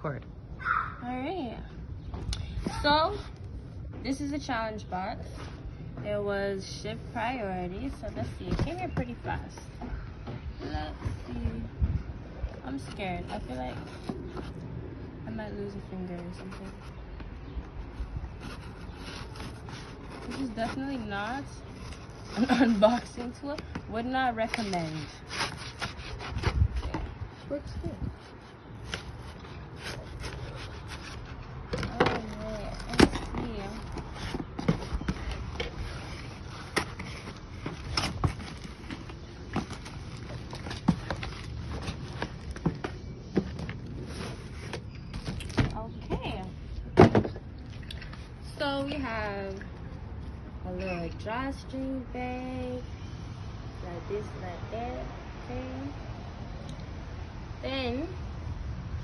Court. Alright. So, this is a challenge box. It was shift priority. So, let's see. It came here pretty fast. Let's see. I'm scared. I feel like I might lose a finger or something. This is definitely not an unboxing tool. Would not recommend. Okay. Works good. Okay. So we have a little drawstring bag, like this, like that. Okay. Then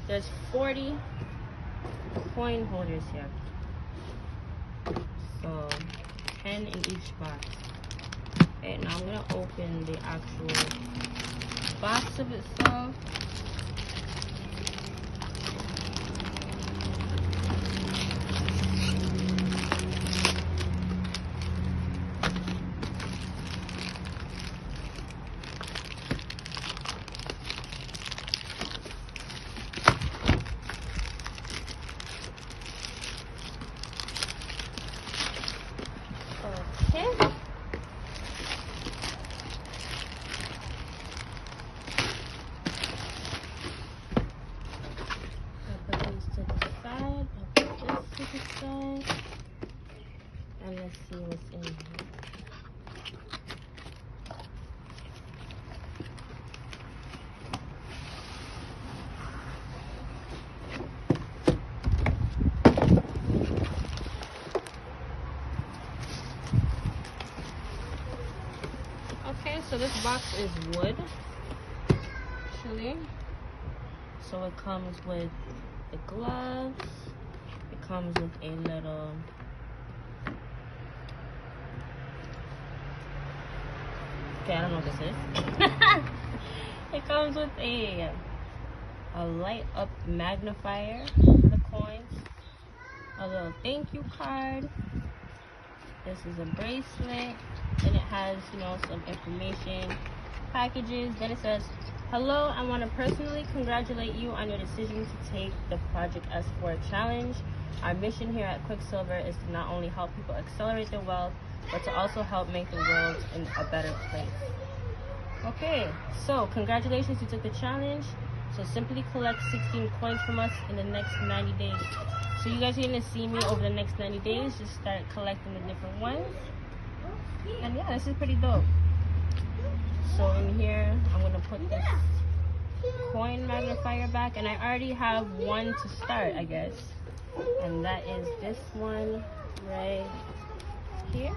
there's 40 coin holders here. So 10 in each box. Okay, now I'm gonna open the actual box of itself. Okay. I'll put these to the side. I'll put this to the side. And let's see what's in here. Okay, so this box is wood, actually. So it comes with the gloves. It comes with a little I don't know what this is. It comes with a light up magnifier for the coins, a little thank you card. This is a bracelet, and it has, you know, some information packages. Then it says, hello, I want to personally congratulate you on your decision to take the Project S4 challenge. Our mission here at Quicksilver is to not only help people accelerate their wealth, but to also help make the world a better place. Okay, so congratulations, you took the challenge. So simply collect 16 coins from us in the next 90 days. So you guys are going to see me over the next 90 days. Just start collecting the different ones. And yeah, this is pretty dope. So in here, I'm going to put this coin magnifier back. And I already have one to start, I guess. And that is this one right here.